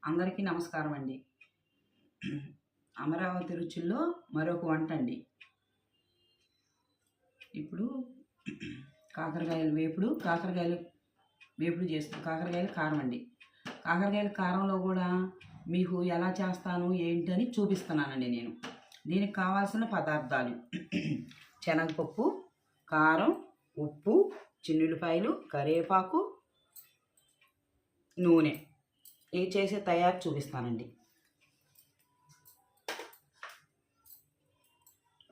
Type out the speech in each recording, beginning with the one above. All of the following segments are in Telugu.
అందరికీ నమస్కారం అండి. అమరావతి రుచుల్లో మరొక వంట అండి. ఇప్పుడు కాకరకాయలు వేపుడు చేస్తాను. కాకరకాయలు కారం అండి. కాకరకాయల కారంలో కూడా మీకు ఎలా చేస్తాను ఏంటని చూపిస్తున్నానండి నేను. దీనికి కావాల్సిన పదార్థాలు శనగపప్పు, కారం, ఉప్పు, చిన్నుల్లిపాయలు, కరివేపాకు, నూనె. ఇది చేసే తయారు చూపిస్తానండి.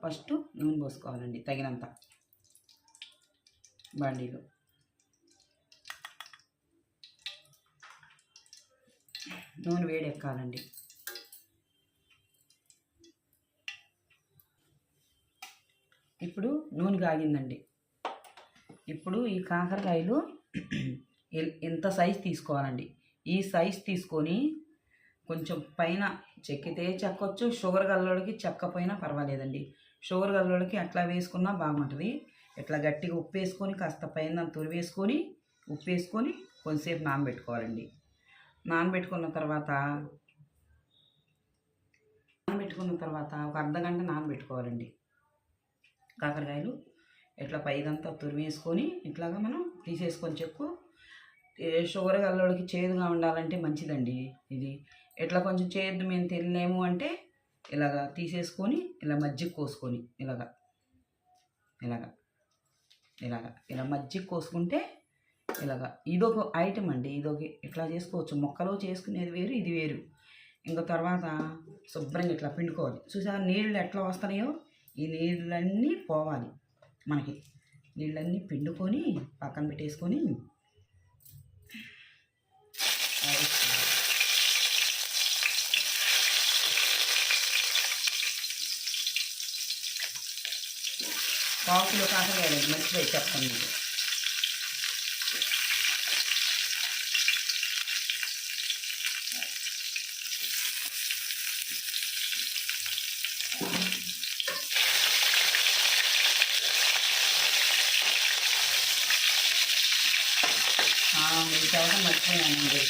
ఫస్ట్ నూనె పోసుకోవాలండి తగినంత బండిలో. నూనె వేడెక్కాలండి. ఇప్పుడు నూనె కాగిందండి. ఇప్పుడు ఈ కాకరకాయలు ఇంత సైజు తీసుకోవాలండి. ఈ సైజ్ తీసుకొని కొంచెం పైన చెక్కితే చెక్కొచ్చు, షుగర్ గల్లోడికి చెక్కపోయినా పర్వాలేదండి. షుగర్ గల్లోడికి అట్లా వేసుకున్నా బాగుంటుంది. ఇట్లా గట్టిగా ఉప్పు వేసుకొని కాస్త పైన తురివేసుకొని ఉప్పు వేసుకొని కొంచెంసేపు నానబెట్టుకోవాలండి. నానబెట్టుకున్న తర్వాత ఒక అర్ధగంట నానబెట్టుకోవాలండి. కాకరకాయలు ఇట్లా పైదంతా తురివేసుకొని ఇట్లాగా మనం తీసేసుకొని చెక్కు. షుగర్ గల్లోడికి చేదుగా ఉండాలంటే మంచిదండి. ఇది ఇట్లా కొంచెం చేదు మేము తినలేము అంటే ఇలాగా తీసేసుకొని ఇలా మజ్జిగ కోసుకొని ఇలా మజ్జిగ కోసుకుంటే ఇదొక ఐటమ్ అండి. ఇట్లా చేసుకోవచ్చు. మొక్కలో చేసుకునేది వేరు, ఇది వేరు. ఇంకా తర్వాత శుభ్రంగా ఇట్లా పిండుకోవాలి. చూసారా నీళ్ళు ఎట్లా వస్తున్నాయో ఈ నీళ్ళన్నీ పోవాలి మనకి. నీళ్ళన్నీ పిండుకొని పక్కన పెట్టేసుకొని పావుకిలో కాకరకాయలు మంచిగా చెప్తాను మీకు. చెప్పడం మర్చిపోయానండి.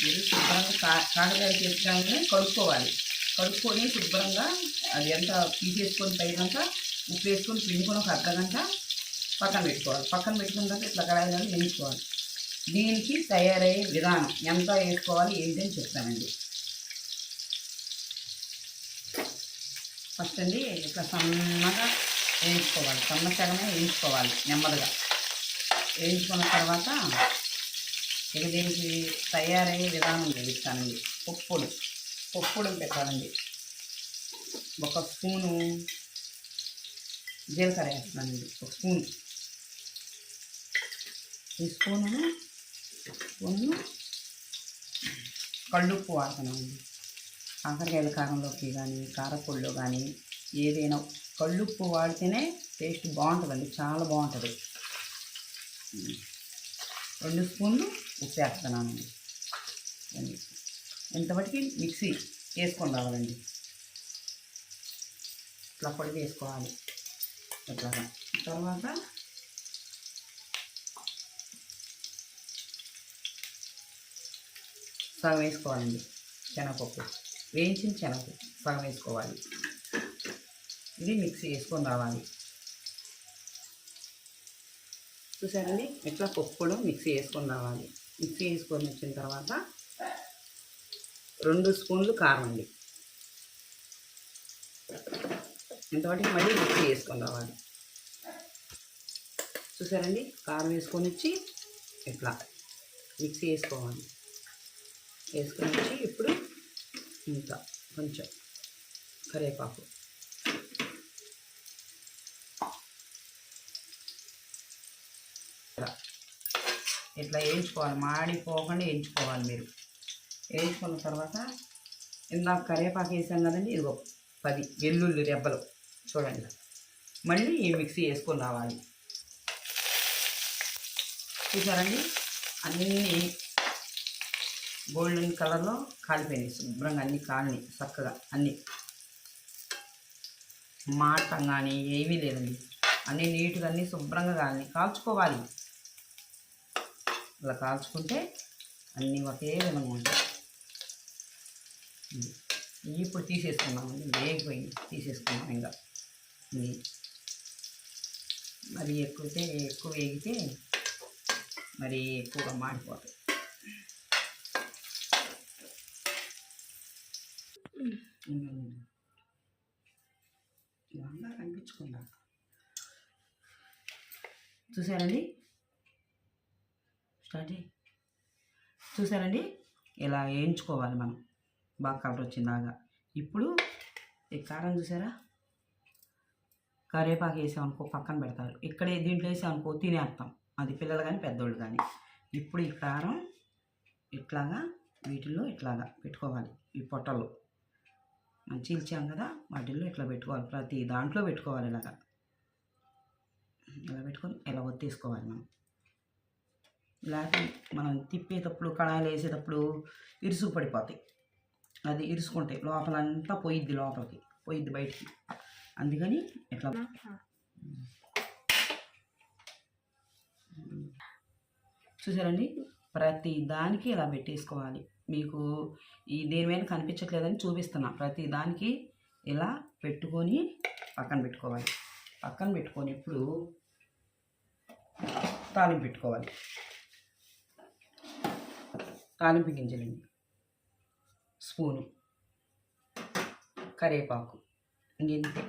మీరు శుభ్రంగా కాకరకాయలు చేసుకుని కడుక్కొని శుభ్రంగా అది అంతా తీసేసుకొని పైనంతా ఉప్పు వేసుకొని పిండుకొని ఒక అర్ధగంట పక్కన పెట్టుకోవాలి. పక్కన పెట్టుకున్న తర్వాత ఇట్లా కడాయిలో వేయించుకోవాలి. దీనికి తయారయ్యే విధానం ఎంత వేసుకోవాలి ఏంటని చెప్తానండి. ఫస్ట్ అండి ఇట్లా సన్నగా వేయించుకోవాలి. సన్నగా వేయించుకోవాలి నెమ్మదిగా. వేయించుకున్న తర్వాత ఇక దీనికి తయారయ్యే విధానం చూపిస్తానండి. పప్పుడు పెట్టాలండి. ఒక స్పూను జీలకర్ర వేస్తానండి. ఒక స్పూను. ఈ స్పూను కళ్ళుప్పు వాడుతున్నామండి. కాకరకాయల కారంలోకి కానీ కారపొడిలో కానీ ఏదైనా కళ్ళుప్పు వాడితేనే టేస్ట్ బాగుంటుందండి. చాలా బాగుంటుంది. 2 స్పూన్లు ఉప్పు వేస్తున్నానండి. ఇంతవరకు మిక్సీ వేసుకొని రావాలండి. ఇట్లా పొడి వేసుకోవాలి. ఇట్లాగా తర్వాత సగం వేసుకోవాలండి. శనగపప్పు వేయించిన శనగపప్పు సగం వేసుకోవాలి. ఇది మిక్సీ వేసుకొని రావాలి. చూసారండి ఇట్లా పప్పులో మిక్సీ వేసుకొని రావాలి. మిక్సీ వేసుకొని వచ్చిన తర్వాత 2 స్పూన్లు కారం అండి. ఇంతవరకు మళ్ళీ మిక్సీ వేసుకొని రావాలి. చూసారండి కారం వేసుకొని వచ్చి ఇట్లా మిక్సీ వేసుకొని వచ్చి ఇప్పుడు ఇంకా కొంచెం కరివేపాకు, ఇట్లా వేయించుకోవాలి. మాడిపోకుండా వేయించుకోవాలి. మీరు వేయించుకున్న తర్వాత ఇందాక కరివేపాకు వేసాం కదండి, ఇదిగో 10 వెల్లుల్లి రెబ్బలు చూడండి. మళ్ళీ ఈ మిక్సీ వేసుకొని రావాలి. చూసారండి అన్నీ గోల్డెన్ కలర్లో కాలిపోయినాయి. శుభ్రంగా అన్నీ కాలినాయి చక్కగా. అన్నీ మాటం కానీ ఏమీ లేదండి. అన్నీ నీట్గా అన్నీ శుభ్రంగా కాలినాయి. కాల్చుకోవాలి. ఇలా కాల్చుకుంటే అన్నీ ఒకే విధంగా ఉంటాయి. ఇప్పుడు తీసేసుకున్నామండి, వేగిపోయింది, తీసేసుకున్నాం. ఇంకా మరి ఎక్కువ వేగితే మరి ఎక్కువగా మాడిపోతాయి. ఇవంతా కనిపించకుండా చూసారండి, చూసారండి, ఇలా వేయించుకోవాలి మనం బాగా కలర్ వచ్చిందాగా. ఇప్పుడు ఈ కారం చూసారా, కరివేపాకు వేసామనుకో పక్కన పెడతారు, ఇక్కడే దీంట్లో వేసామనుకో తినేస్తాం, అది పిల్లలు కానీ పెద్దోళ్ళు కానీ. ఇప్పుడు ఈ కారం ఇట్లాగా వీటిల్లో ఇట్లాగా పెట్టుకోవాలి. ఈ పొట్టలు మనం చీల్చాం కదా, వాటిల్లో ఇట్లా పెట్టుకోవాలి, ప్రతి దాంట్లో పెట్టుకోవాలి. ఇలా పెట్టుకొని ఇలా ఒత్తేసుకోవాలి. లేకపోతే మనం తిప్పేటప్పుడు, కడాయిలు వేసేటప్పుడు ఇరుసు పడిపోతాయి, అది ఇరుసుకుంటాయి, లోపలంతా పోయిద్ది బయటికి. అందుకని ఇట్లా చూసారండి, ప్రతి దానికి ఇలా పెట్టేసుకోవాలి. మీకు ఈ దేని మీద కనిపించట్లేదని చూపిస్తున్నా. ప్రతి దానికి ఇలా పెట్టుకొని పక్కన పెట్టుకోవాలి. పక్కన పెట్టుకొని ఇప్పుడు తాలింపు పెట్టుకోవాలి. తాలింపు గింజలండి, స్పూను కరివేపాకు, ఇంతే.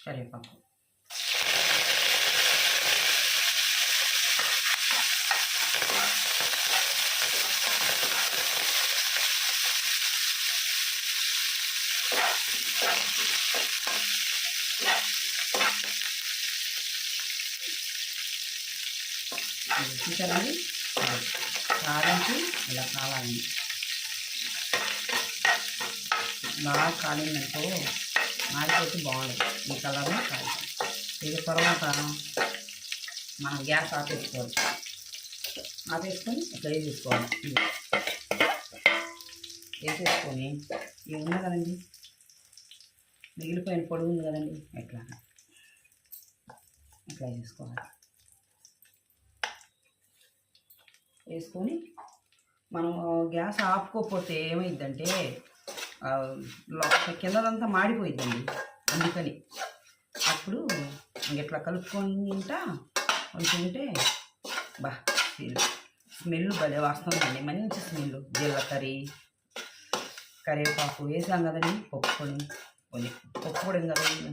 కరివేపాకు, చూసారండి, కారంకి ఇలా కావాలండి. బాగా కాలిందనుకో మాడిపోతే బాగుండదు, ఈ కలర్లో కాలి. ఇక తర్వాత మనం గ్యాస్ ఆపేసుకోవాలి. ఆపేసుకొని ఇట్లా వేసేసుకోవాలి. వేసేసుకొని ఇవి ఉంది కదండి, మిగిలిపోయిన పొడి ఉంది కదండి, ఇట్లా వేసేసుకోవాలి. వేసుకొని మనం గ్యాస్ ఆపుకోకపోతే ఏమైందంటే కిందదంతా మాడిపోయిద్దండి. అందుకని అప్పుడు ఇట్లా కలుపుకుంటా కొంచెం ఉంటే స్మెల్ భలే వస్తుందండి, మంచి స్మెల్. జీలకర్ర, కరివేపాకు వేసాం కదండి, పప్పు పొడి కదండి,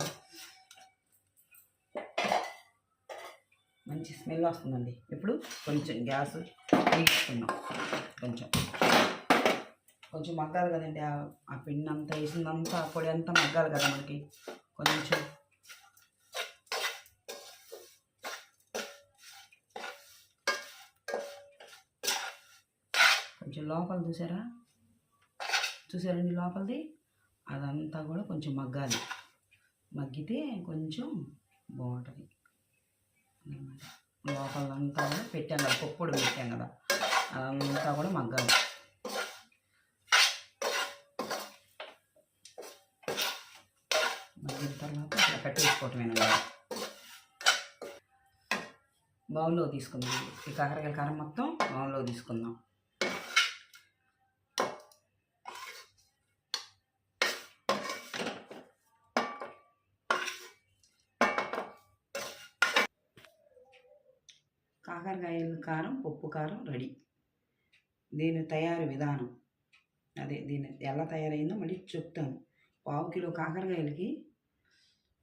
మంచి స్మెల్ వస్తుందండి. ఇప్పుడు కొంచెం గ్యాస్ వేసుకున్నాం, కొంచెం మగ్గాలి కదండి, ఆ పిండి అంతా వేసిందంతా, ఆ పొడి అంతా మగ్గాలి కదా మనకి. కొంచెం లోపల చూసారండి, లోపలిది అదంతా కూడా కొంచెం మగ్గాలి. మగ్గితే కొంచెం బాగుంటుంది అన్నమాట. లోపలంతా కూడా పెట్టాం కదా, పప్పు పెట్టాం కదా, అదంతా కూడా మగ్గాలి. మగ్గిన తర్వాత ఇట్లా కట్టేసుకోవటమేనండి. బౌల్లో తీసుకుందాం. ఈ కాకరకాయ కారం మొత్తం బౌల్లో తీసుకుందాం. కాకరకాయల కారం, పప్పు కారం రెడీ. దీని తయారీ విధానం దీని ఎలా తయారైందో మళ్ళీ చెప్తాను. 1/2 కిలో కాకరకాయలకి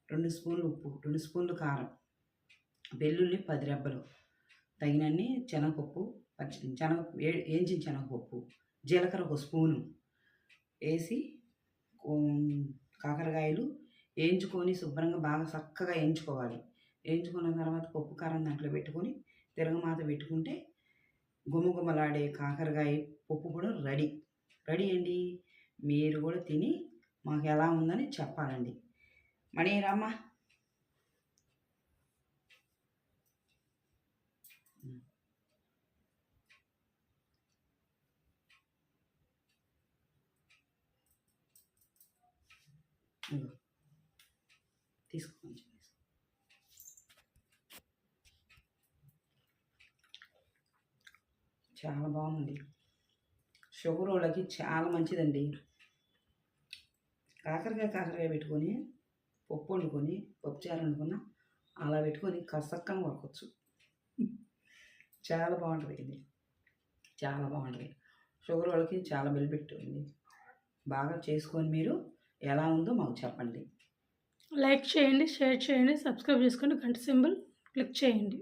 2 స్పూన్లు ఉప్పు, 2 స్పూన్లు కారం, వెల్లుల్లి 10 రెబ్బలు, తగినన్ని శనగపప్పు, వేయించిన శనగపప్పు, జీలకర్ర 1 స్పూను వేసి కాకరకాయలు వేయించుకొని శుభ్రంగా బాగా చక్కగా వేయించుకోవాలి. వేయించుకున్న తర్వాత పప్పు కారం దాంట్లో పెట్టుకొని తిరగమాత పెట్టుకుంటే గుమగుమలాడే కాకరకాయ పప్పు కూడా రెడీ అండి. మీరు కూడా తిని మాకు ఎలా ఉందని చెప్పాలండి. మణి రామ్మా. తీసుకో. చాలా బాగుంది. షుగర్ వాళ్ళకి చాలా మంచిదండి. కాకరకాయ పెట్టుకొని పప్పు వండుకొని పప్పుచారు వండుకున్న అలా పెట్టుకొని కసక్కన కొరకొచ్చు. చాలా బాగుంటుంది ఇది, చాలా బాగుంటుంది. షుగర్ వాళ్ళకి చాలా బెనిఫిట్ ఉంది. బాగా చేసుకొని మీరు ఎలా ఉందో మాకు చెప్పండి. లైక్ చేయండి, షేర్ చేయండి, సబ్స్క్రైబ్ చేసుకోండి, గంట సింబల్ క్లిక్ చేయండి.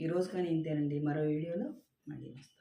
ఈరోజు కానీ ఇంతేనండి. మరో వీడియోలో మళ్ళీ వస్తాం.